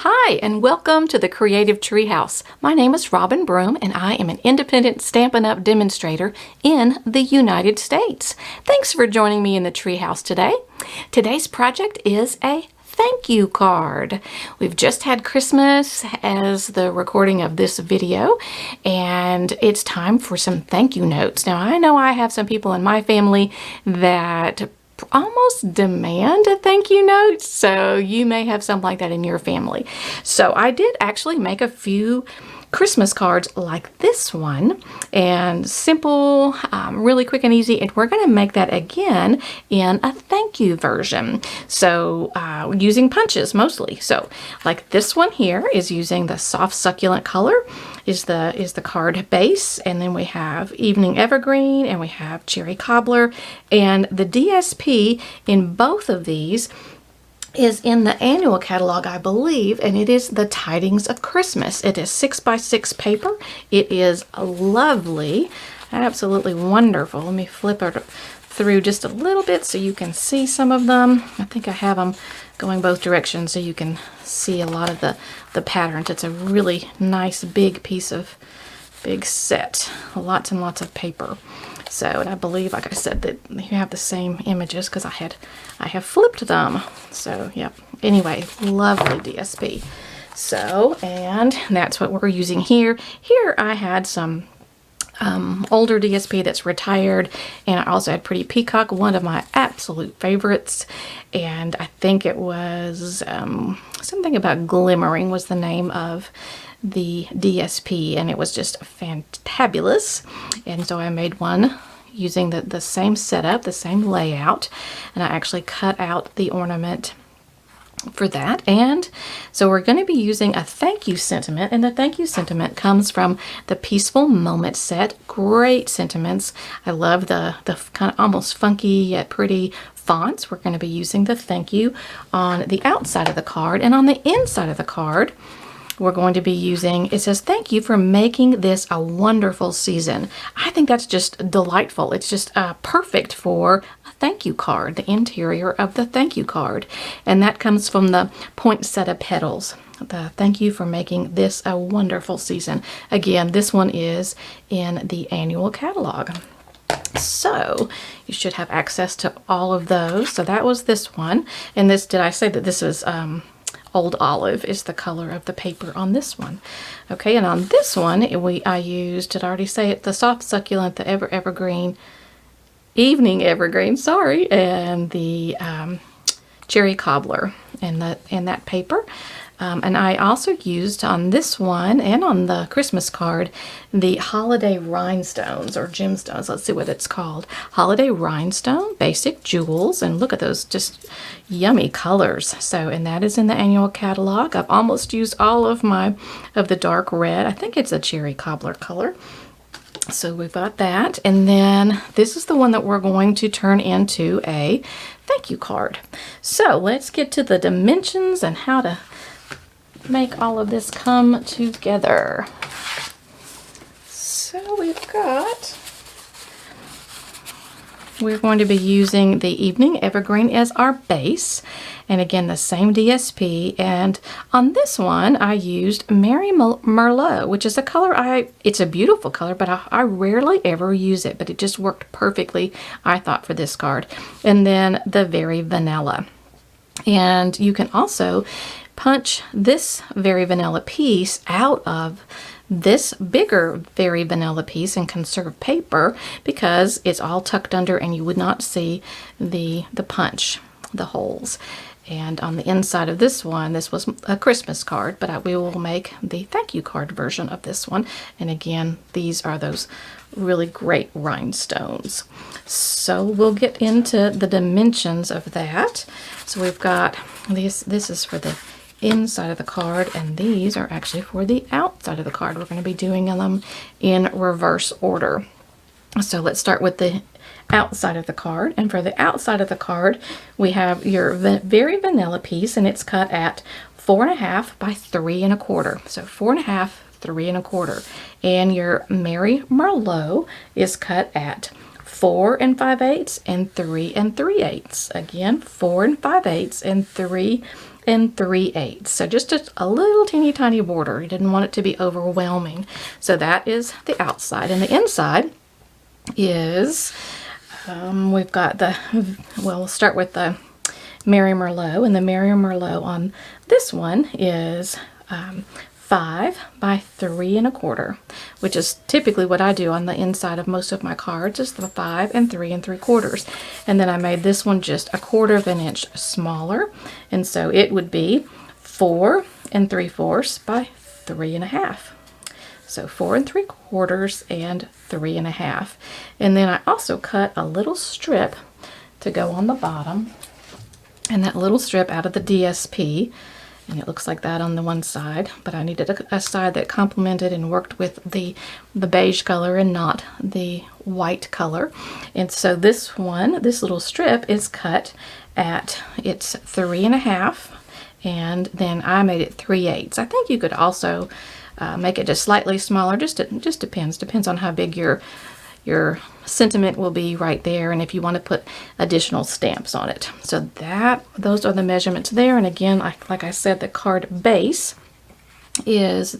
Hi, and welcome to the Creative Treehouse. My name is Robin Broom, and I am an independent Stampin' Up! Demonstrator in the United States. Thanks for joining me in the Treehouse today. Today's project is a thank you card. We've just had Christmas as the recording of this video, and it's time for some thank you notes. Now, I know I have some people in my family that almost demand a thank you note, so you may have something like that in your family. So I did actually make a few Christmas cards like this one, and simple, really quick and easy, and we're going to make that again in a thank you version. So using punches mostly. So like this one here is using the soft succulent color is the card base, and then we have Evening Evergreen and we have Cherry Cobbler, and the DSP in both of these is in the annual catalog, I believe, and it is the Tidings of Christmas. It is 6x6 paper. It is lovely, absolutely wonderful. Let me flip it through just a little bit so you can see some of them. I think I have them going both directions so you can see a lot of the patterns. It's a really nice big piece of big set, lots and lots of paper. So, and I believe, like I said, that you have the same images because I have flipped them. So, yep. Anyway, lovely DSP. So, and that's what we're using here. Here I had some older DSP that's retired, and I also had Pretty Peacock, one of my absolute favorites, and I think it was something about Glimmering was the name of the DSP, and it was just fantabulous. And so I made one using the same setup, the same layout, and I actually cut out the ornament for that. And so we're going to be using a thank you sentiment, and the thank you sentiment comes from the Peaceful Moment set. Great sentiments. I love the kind of almost funky yet pretty fonts. We're going to be using the thank you on the outside of the card, and on the inside of the card we're going to be using, it says, thank you for making this a wonderful season. I think that's just delightful. It's just perfect for a thank you card, the interior of the thank you card. And that comes from the Poinsettia Petals. The thank you for making this a wonderful season. Again, this one is in the annual catalog. So you should have access to all of those. So that was this one. And this, did I say that this was Old Olive is the color of the paper on this one. Okay, and on this one, I used, did I already say it? The soft succulent, the evergreen, Evening Evergreen, sorry, and the Cherry Cobbler in that paper. And I also used on this one and on the Christmas card the Holiday Rhinestones or Gemstones. Let's see what it's called. Holiday Rhinestone Basic Jewels. And look at those just yummy colors. So, and that is in the annual catalog. I've almost used all of the dark red. I think it's a Cherry Cobbler color. So we've got that. And then this is the one that we're going to turn into a thank you card. So let's get to the dimensions and how to make all of this come together. So we're going to be using the Evening Evergreen as our base, and again the same DSP, and on this one I used Merry Merlot, which is a color it's a beautiful color, but I rarely ever use it, but it just worked perfectly, I thought, for this card. And then the Very Vanilla. And you can also punch this Very Vanilla piece out of this bigger Very Vanilla piece in conserve paper because it's all tucked under and you would not see the punch, the holes. And on the inside of this one, this was a Christmas card, but we will make the thank you card version of this one. And again, these are those really great rhinestones. So we'll get into the dimensions of that. So we've got this is for the inside of the card, and these are actually for the outside of the card. We're going to be doing them in reverse order. So let's start with the outside of the card, and for the outside of the card we have your Very Vanilla piece, and it's cut at 4.5 by 3 1/4. So 4.5, 3 1/4, and your Merry Merlot is cut at 4 5/8 and 3 3/8. Again, 4 5/8 and 3 3/8. So just a little teeny tiny border. You didn't want it to be overwhelming. So that is the outside. And the inside is, we've got the, well, we'll start with the Mary Merlot. And the Mary Merlot on this one is 5 by 3 1/4, which is typically what I do on the inside of most of my cards, is the 5 and 3 3/4. And then I made this one just 1/4 of an inch smaller, and so it would be 4 3/4 by 3 1/2. So 4 3/4 and 3 1/2. And then I also cut a little strip to go on the bottom, and that little strip out of the DSP. And it looks like that on the one side, but I needed a side that complemented and worked with the beige color and not the white color. And so this little strip is cut at, it's 3 1/2, and then I made it 3/8. I think you could also make it just slightly smaller. Just depends on how big your sentiment will be right there, and if you want to put additional stamps on it. So those are the measurements there. And again, like I said, the card base is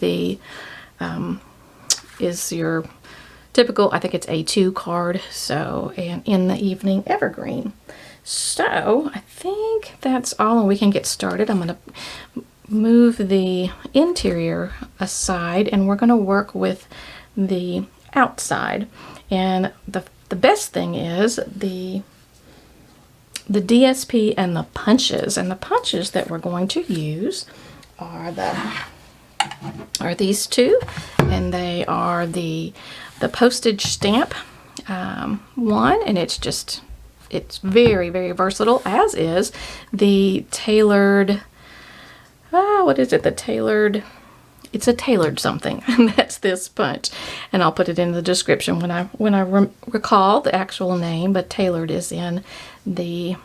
is your typical, I think it's A2 card, so, and in the evening evergreen. So I think that's all, and we can get started. I'm going to move the interior aside, and we're going to work with the outside. And the best thing is the DSP and the punches. And the punches that we're going to use are these two, and they are the postage stamp one, and it's very, very versatile, as is the tailored, what is it? It's a tailored something, and that's this punch. And I'll put it in the description when I recall the actual name, but tailored is in the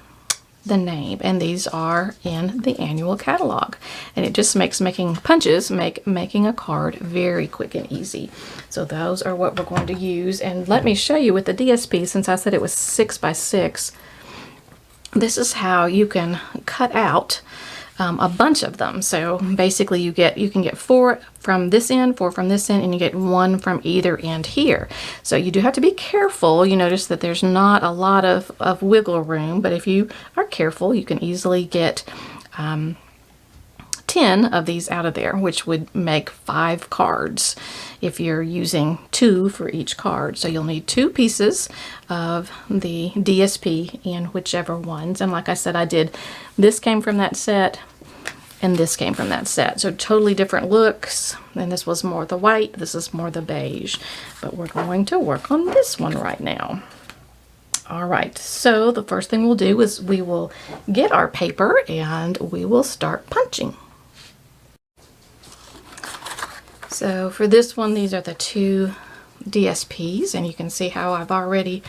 name, and these are in the annual catalog. And it just makes making punches, making a card very quick and easy. So those are what we're going to use. And let me show you with the DSP, since I said it was 6 by 6, this is how you can cut out a bunch of them. So basically you can get 4 from this end, 4 from this end, and you get 1 from either end here. So you do have to be careful. You notice that there's not a lot of wiggle room, but if you are careful, you can easily get 10 of these out of there, which would make 5 cards if you're using 2 for each card. So you'll need 2 pieces of the DSP in whichever ones. And like I said, this came from that set, and this came from that set. So totally different looks. And this was more the white, this is more the beige. But we're going to work on this one right now. All right, so the first thing we'll do is we will get our paper and we will start punching. So for this one, these are the 2 DSPs, and you can see how I've already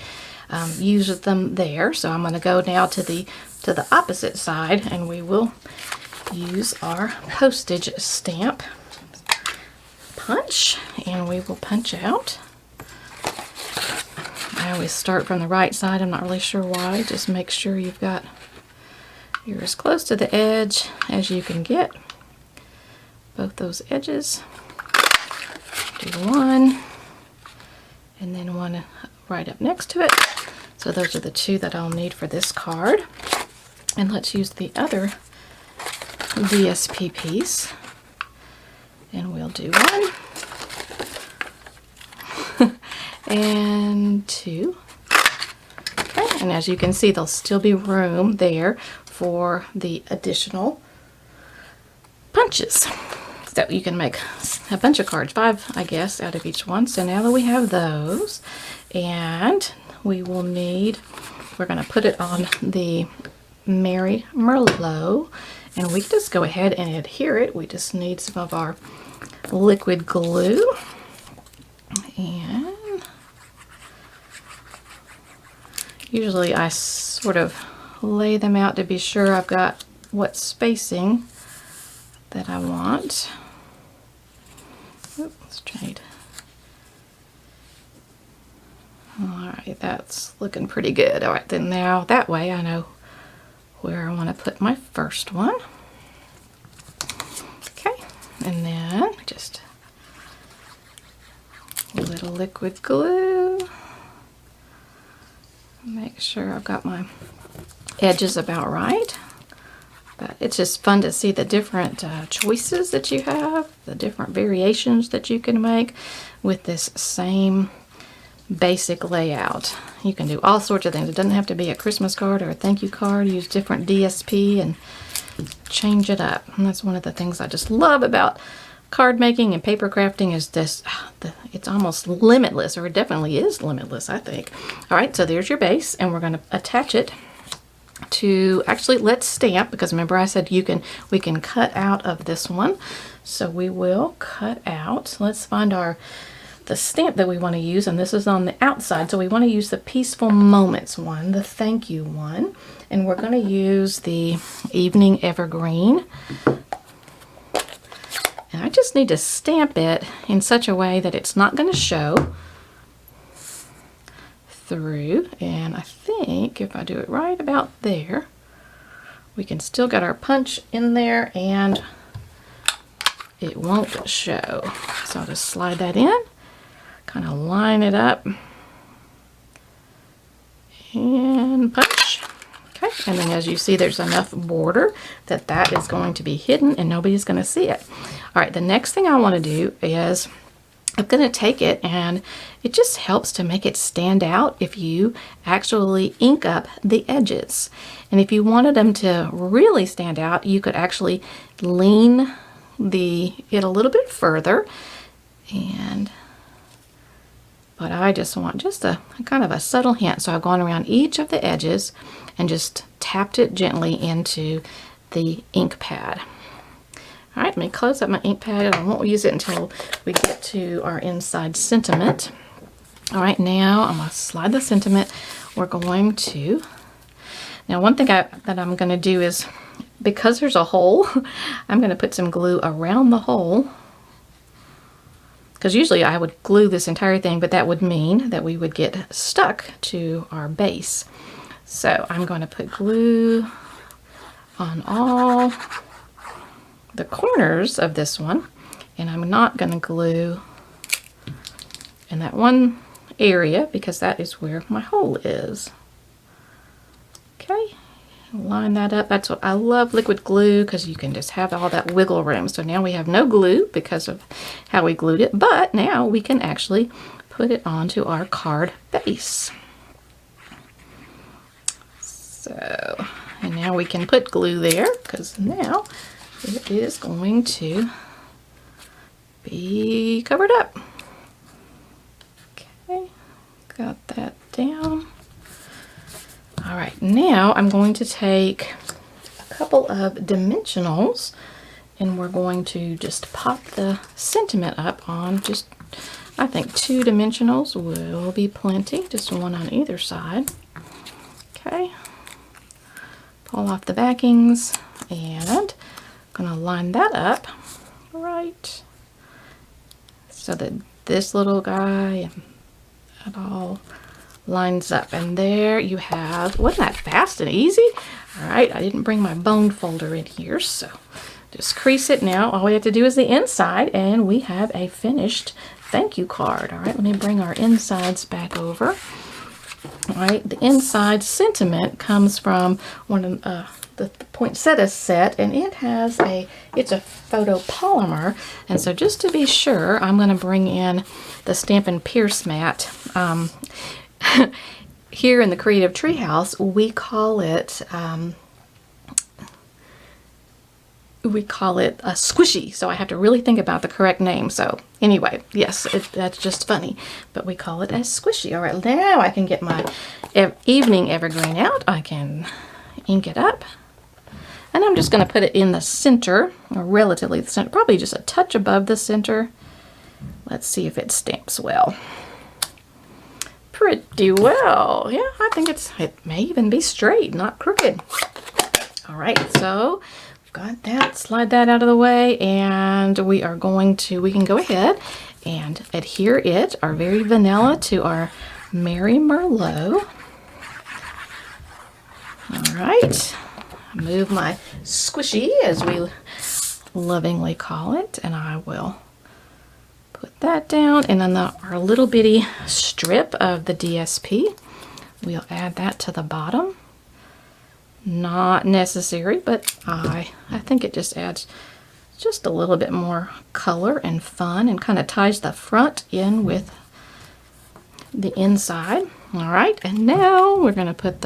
used them there. So I'm going to go now to the opposite side, and we will use our postage stamp punch, and we will punch out. I always start from the right side. I'm not really sure why. Just make sure you're as close to the edge as you can get. Both those edges. Do 1, and then 1 right up next to it. So those are the 2 that I'll need for this card. And let's use the other DSP piece, and we'll do 1 and 2. Okay, and as you can see, there'll still be room there for the additional punches. So you can make a bunch of cards, 5 I guess out of each one. So now that we have those, and we're going to put it on the Mary Merlot, and we can just go ahead and adhere it. We just need some of our liquid glue, and usually I sort of lay them out to be sure I've got what spacing that I want. Let's try it. Alright, that's looking pretty good. Alright, then now that way I know where I want to put my first one. And then just a little liquid glue. Make sure I've got my edges about right. But it's just fun to see the different choices that you have, the different variations that you can make with this same basic layout. You can do all sorts of things. It doesn't have to be a Christmas card or a thank you card. Use different DSP and change it up. And that's one of the things I just love about card making and paper crafting is this, it's almost limitless, or it definitely is limitless, I think. All right, so there's your base, and we're going to attach it to, actually, let's stamp, because remember I said we can cut out of this one. So we will cut out, let's find the stamp that we want to use, and this is on the outside. So we want to use the Peaceful Moments one, the thank you one, and we're going to use the Evening Evergreen. And I just need to stamp it in such a way that it's not going to show through. And I think if I do it right about there, we can still get our punch in there and it won't show. So I'll just slide that in, kind of line it up and punch. Okay, and then as you see, there's enough border that that is going to be hidden and nobody's going to see it. All right, the next thing I want to do is I'm going to take it, and it just helps to make it stand out if you actually ink up the edges. And if you wanted them to really stand out, you could actually lean it a little bit further. But I just want just a kind of a subtle hint. So I've gone around each of the edges and just tapped it gently into the ink pad. All right, let me close up my ink pad. I won't use it until we get to our inside sentiment. All right, now I'm going to slide the sentiment. We're going to, now one thing that I'm going to do is, because there's a hole, I'm going to put some glue around the hole. Because usually I would glue this entire thing, but that would mean that we would get stuck to our base. So I'm going to put glue on all the corners of this one, and I'm not going to glue in that one area because that is where my hole is. Okay, line that up. That's what I love liquid glue, because you can just have all that wiggle room. So now we have no glue because of how we glued it, but now we can actually put it onto our card base. So, and now we can put glue there, because now it is going to be covered up. Okay, got that down. All right, now I'm going to take a couple of dimensionals, and we're going to just pop the sentiment up on just, I think 2 dimensionals will be plenty, just one on either side. Okay, pull off the backings, and I'm gonna line that up right so that this little guy, it all lines up. And there you have, wasn't that fast and easy? All right, I didn't bring my bone folder in here, so just crease it now. All we have to do is the inside, and we have a finished thank you card. All right, let me bring our insides back over. All right, the inside sentiment comes from one of the poinsettia set, and it has it's a photopolymer. And so just to be sure, I'm going to bring in the Stampin' Pierce mat. Here in the Creative Treehouse, we call it a squishy, so I have to really think about the correct name. So anyway, yes, that's just funny, but we call it a squishy. All right, now I can get my Evening Evergreen out. I can ink it up, and I'm just going to put it in the center, or relatively the center, probably just a touch above the center. Let's see if it stamps well. Pretty well. Yeah, I think it may even be straight, not crooked. All right, so got that, slide that out of the way, and we can go ahead and adhere it, our very vanilla, to our Merry Merlot. All right, move my squishy as we lovingly call it. And I will put that down, and then our little bitty strip of the DSP, we'll add that to the bottom. Not necessary, but I think it just adds just a little bit more color and fun, and kind of ties the front in with the inside. All right, and now we're going to put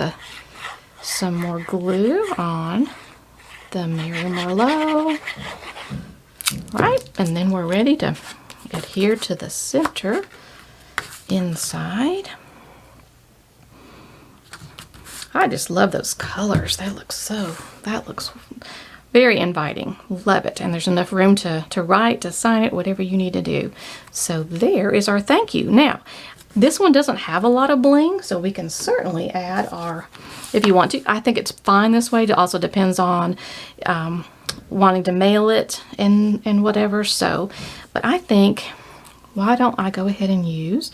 some more glue on the Mary Merlot. Right, and then we're ready to adhere to the center inside. I just love those colors. That looks very inviting. Love it. And there's enough room to write, to sign it, whatever you need to do. So there is our thank you. Now, this one doesn't have a lot of bling, so we can certainly add our, if you want to. I think it's fine this way. It also depends on wanting to mail it and whatever. So, but I think, why don't I go ahead and use,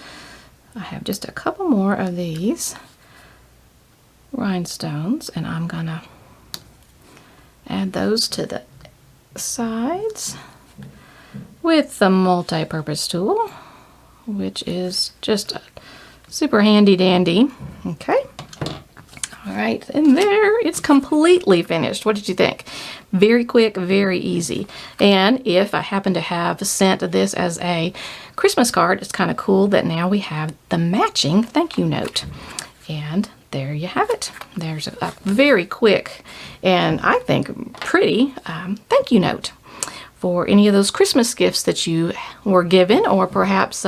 I have just a couple more of these rhinestones, and I'm gonna add those to the sides with the multi-purpose tool, which is just a super handy dandy. Okay. All right, and there, it's completely finished. What did you think? Very quick, very easy. And if I happen to have sent this as a Christmas card, it's kind of cool that now we have the matching thank you note. And there you have it. There's a very quick and I think pretty thank you note for any of those Christmas gifts that you were given, or perhaps,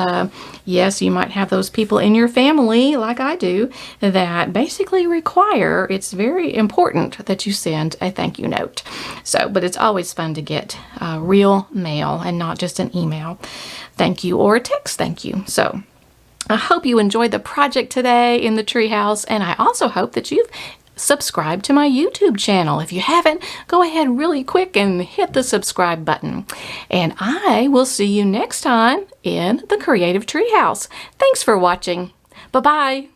yes, you might have those people in your family, like I do, that basically require, it's very important that you send a thank you note. So, but it's always fun to get real mail and not just an email thank you or a text thank you. So I hope you enjoyed the project today in the treehouse, and I also hope that you've subscribed to my YouTube channel. If you haven't, go ahead really quick and hit the subscribe button. And I will see you next time in the Creative Treehouse. Thanks for watching. Bye-bye.